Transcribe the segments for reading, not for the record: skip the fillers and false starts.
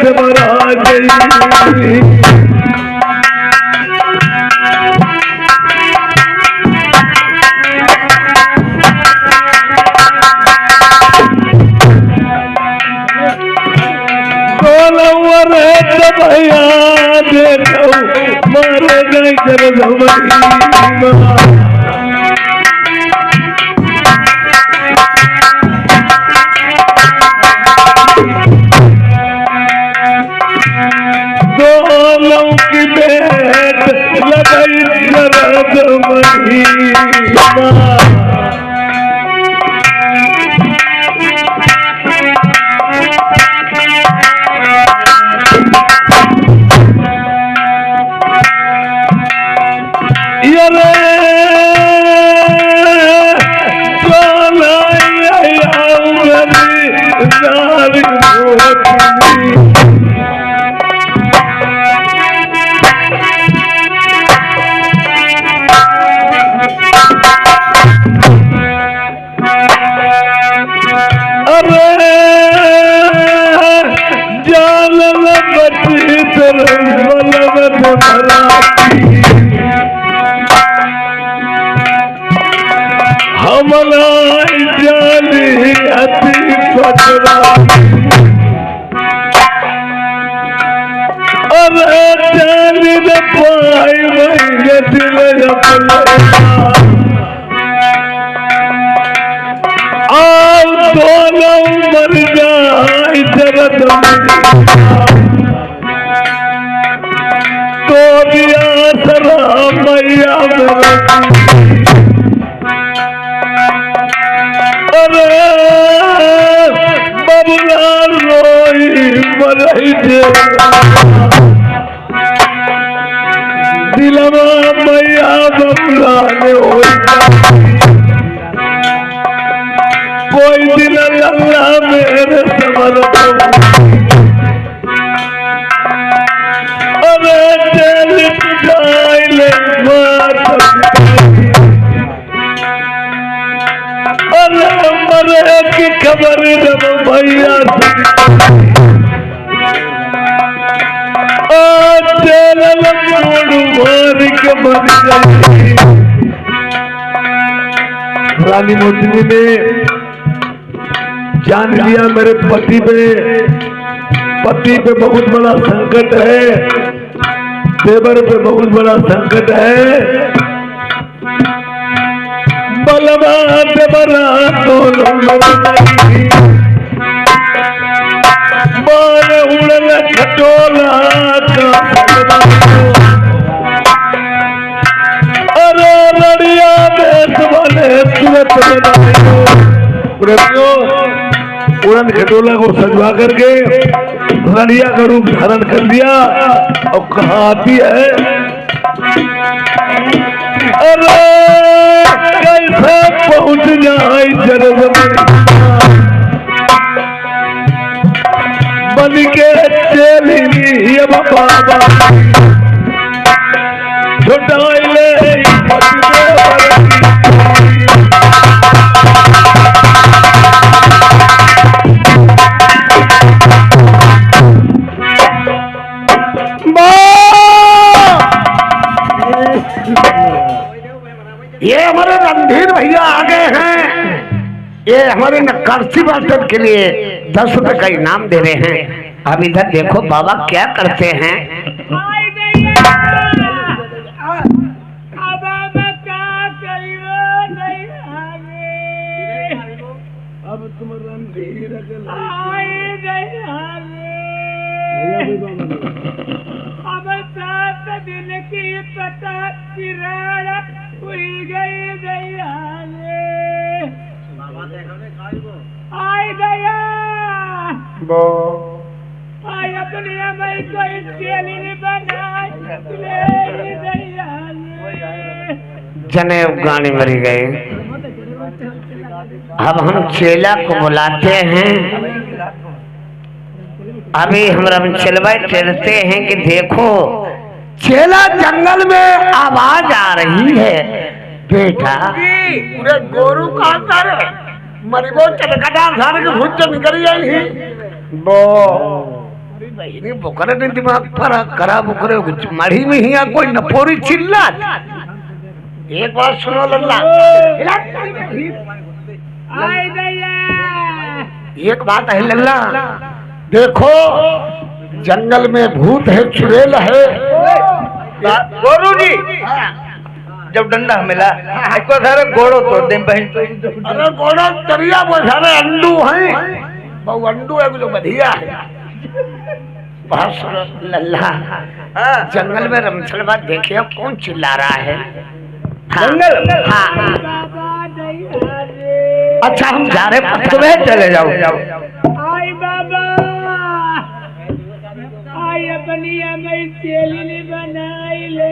देवरा गई भैया देखो मारे गए दोनों की भेंट लगाई जरद महिमा हमला जाली अति पकड़ा अरे जाली न पाई वही दिल अपना और दोनों मर जाए जरद तो दिया सरा मैया बबुला रोई मरई दिलवा मैया बबुला ने कोई दिल अल्लाह मेरे समर की खबर जब भैया मार के मर गई रानी मोहिनी ने जान लिया मेरे पति पे बहुत बड़ा संकट है, देवर पे बहुत बड़ा संकट है। बलवा देवरा दोनों बार उड़न खटोला अरे लड़िया देश वाले तुरंत उड़न खटोला को सजवा करके लड़िया का रूप धारण कर दिया और कहाँ आती है अरे कैसे पहुंच जाए जरद बन के चली बाबा छुटाइले ये हमारे रणधीर भैया आ गए हैं, ये हमारे नक्काशी मास्टर के लिए 10 रुपए का इनाम दे रहे हैं। अब इधर देखो बाबा क्या करते हैं। अब तुम रणधीर अब 7 दिन की पता किरण हुई गई दयाले आई दया वो आई अपनी अमर को चेली बनाए जनेऊ गाने मरी गए। अब हम चेला को बुलाते हैं। अभी हम चलवा चलते हैं कि देखो चेला जंगल में आवाज आ रही है। बेटा पूरे गोरू का अंदर मरिबो चटकटा सारे के भूत निकल आई है। वो बहनी बुकरे ने दिमाग पर करा बुकरे मढ़ी में ही कोई नपोरी चिल्ला। एक बात सुनो लल्ला, आई दया एक बात है लल्ला, देखो जंगल में भूत है, चुड़ैल है। गोरू जी जब डंडा मिला इसको सारे गोड़ो तोड़ दे बहन। अरे गोड़ा तरिया वो सारे अंडू हैं, बहु अंडू है जो बढ़िया है। बहुत सुनो लल्ला, जंगल में रमछलवा देखिए कौन चिल्ला रहा है। जंगल हाँ बाबा दया रे अच्छा हम जा रहे हैं, तुम्हें चले जाओ। आई बाबा आई अपनी हमें चेली बनाई ले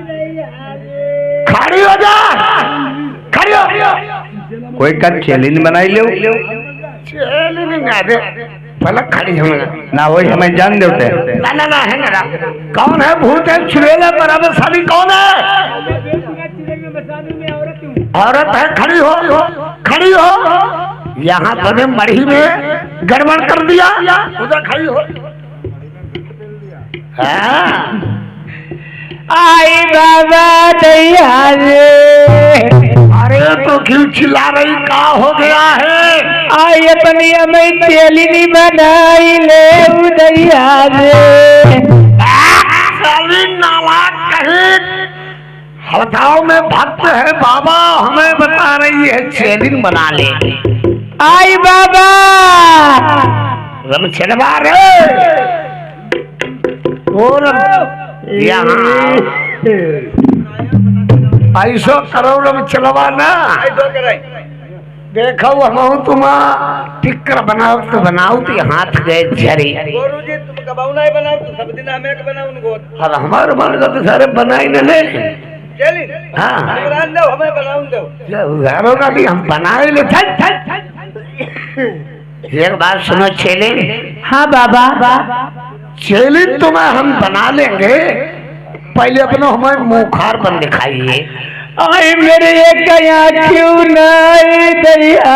दया रे। खड़ी हो जा, खड़ी हो। कोई का चैलेंज बनाई लो चेली नहीं ना दे, पलक खड़ी होगा ना वही हमें जान देते। ना ना ना है ना। कौन है भूत है चुड़ैल है बराबर साली कौन है? औरत है, खड़ी हो, खड़ी हो। यहाँ तूने मढ़ी में गड़बड़ कर दिया, उधर खड़ी हो। हाँ। आई बाबा दया रे। अरे तो क्यों चिल्ला रही, का हो गया है? आई अपनी हमें चेली बनाई ले दया रे। साली नालायक कहीं हड़ताल में भक्त है बाबा, हमें बता रही है चेलिन बना ले। आई बाबा रमछलवा रे, और यहाँ ऐसो करो रमछलवा ना। देखो हम तुम टिक्कर बनाओ तो बनाओ तो हाथ गए झरी। गोरू जी तुम कबाऊ नहीं बनाओ तो सब दिन हमें बनाओ उनको। और हमारे मन का तो सारे बनाई न ले। चली हाँ बना दो, हमें बनाओ दो। घरों का भी हम बनाए ले। एक बात सुनो चेले। हाँ बाबा चेली तुम्हें हम बना लेंगे, पहले अपना हमें मुखार बन दिखाइए। आई मेरे एक क्यों नहीं दया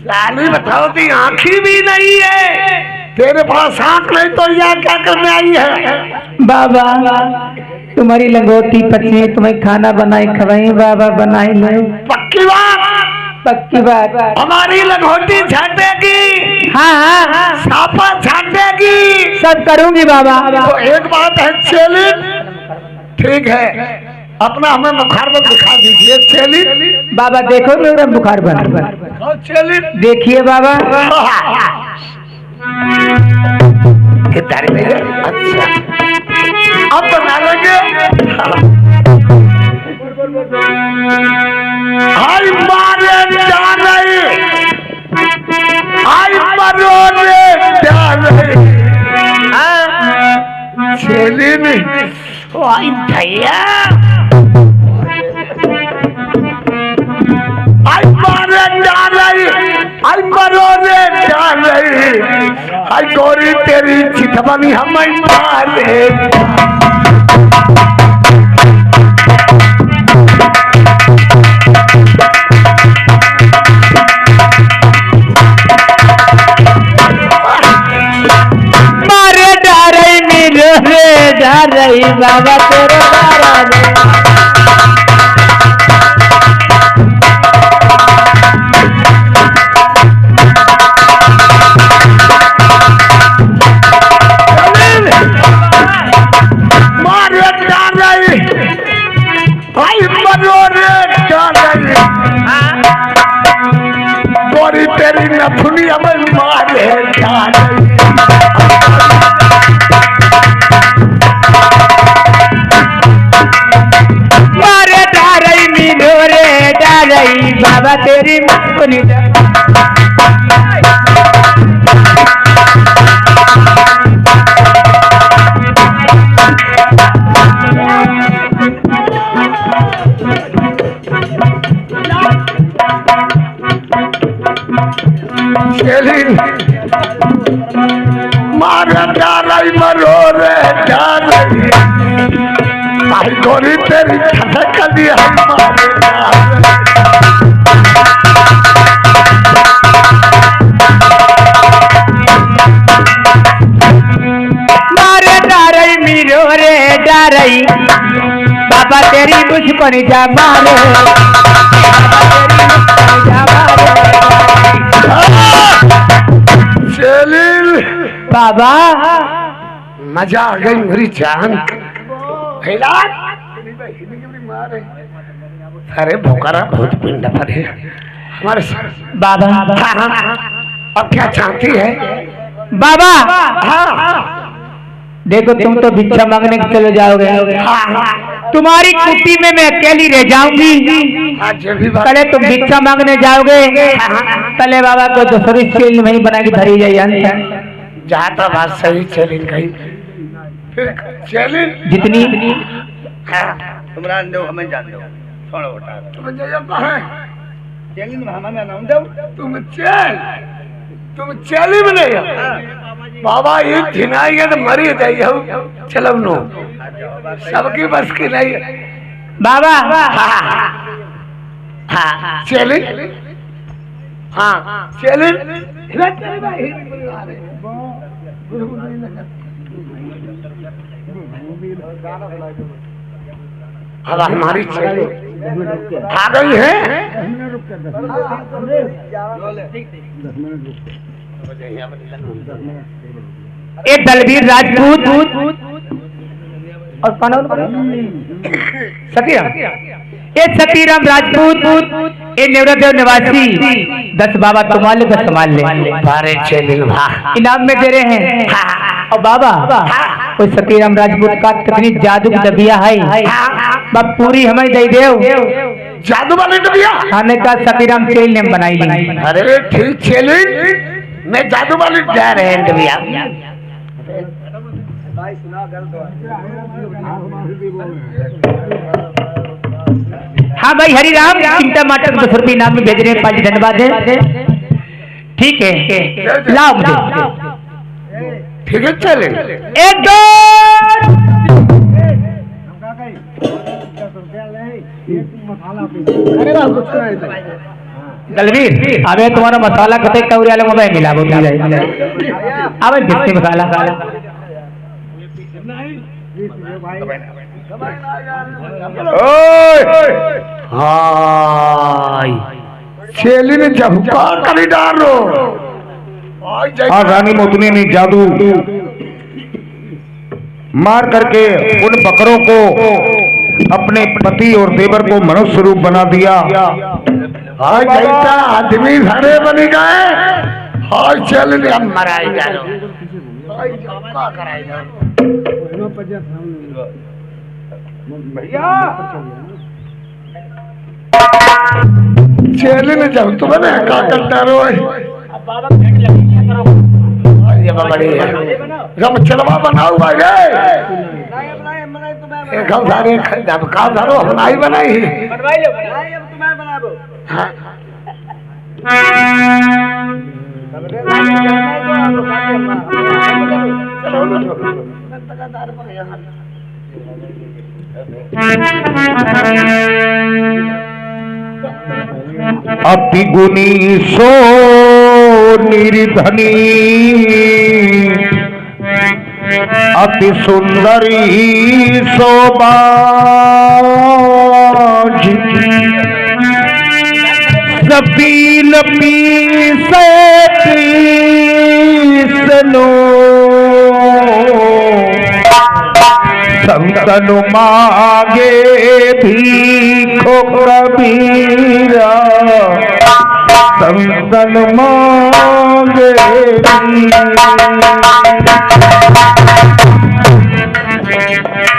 साली बताओ ती आँखी भी नहीं है, तेरे पास आँख नहीं तो यहाँ क्या करने आई है? बाबा तुम्हारी लंगोटी पची, तुम्हें खाना बनाई खवाई बाबा, बनाई ले। पक्की बात, पक्की बात। हमारी लंगोटी छाटेगी, हाँ हाँ हाँ सापा छाटेगी, सब करूंगी बाबा। तो एक बात है चेली, ठीक है अपना हमें मुखार बन दिखा दीजिए चेली। बाबा देखो मेरा बुखार बना, चेली देखिए बाबा। कितारी में अच्छा अब बना लेंगे। आई मारे जा रही, आई मरो रे जा रही। चेली नहीं आई भैया, आई मारे जा रही, आई मरो रे जा रही। आई गोरी तेरी चितवनी हमें मारे। मारे डारे नीरो रे डारे बाबा तेरे बारा रे। गोरी तेरी नथुनी हमें मारे जा रही। मारे डारे नीरो रे डारे बाबा तेरी नथुनी। मारे जा रही मरो रे जा रही। आई गोरी तेरी खसक दी हमारे जा रही। जा रही बाबा तेरी मुझको नहीं जा मारे बाबा मजा आ गई मेरी जान। अरे भोकारा बहुत पिंड पर है हमारे बाबा। अब क्या चाहती है बाबा देखो तुम तो भिक्षा मांगने के चले जाओगे, तुम्हारी कुटी में मैं अकेली रह जाऊंगी। कले तुम भिक्षा मांगने जाओगे कले बाबा को दूसरी चीज नहीं बनाएगी धरी जाए जाता बात सही चली गई फिर चली जितनी तुमरा दो हमें जान दो छोड़ो उठा तुम जाइए कहाँ चली में हमें नाम दो तुम चली में नहीं बाबा ये थिनाई है तो मरी जाइए चलो नो सबकी बस की नहीं है बाबा। हाँ चली हाँ चली अब हमारी चली आ गई है। ये दलवीर राजपूत और कौन सतीराम, ये सतीराम राजपूत ये नेवरादेव निवासी 10 बाबा तुम्हारे को संभाल ले बारे चली इनाम में दे रहे हैं। और बाबा वो सतीराम राजपूत का कितनी जादू की डबिया है बाप पूरी हमें दे देव जादू वाली डबिया खाने का सतीराम चेल ने बनाई ली। अरे ठीक चली मैं जादू वाली जा रहे हैं डबिया हाँ भाई हरिराम चिंता माटर 10 रुपये इनाम में भेज रहे हैं 5 धन्यवाद है। ठीक है लाओ मुझे ठीक है चले 1 2 दलवीर अबे तुम्हारा मसाला कते कौरी वाले मोबाइल मिला वो अबे बिस्ती मसाला हाय चेली ने झपका कर डालो हाँ रानी मोतनी ने जादू मार करके उन बकरों को अपने पति और देवर को मनुष्य रूप बना दिया। हाय जैसा आदमी धरे बनी गए हाय चल ने हम मराई डालो हाय झपका कराई डालो भैया चेली ने जब तो बने का करता रो ये बड़ी रम चलवा बनाओ भाई एक हम सारे जब का धरो बनाई बनाई बनवाई लो बनाई अब तुम्हें बना दो हाँ अति गुनी सो निर्धनी अति सुंदरी शोभा सफील पीसे कृष्णो संतन मांगे भीखो कबीरा संतन मांगे भीख।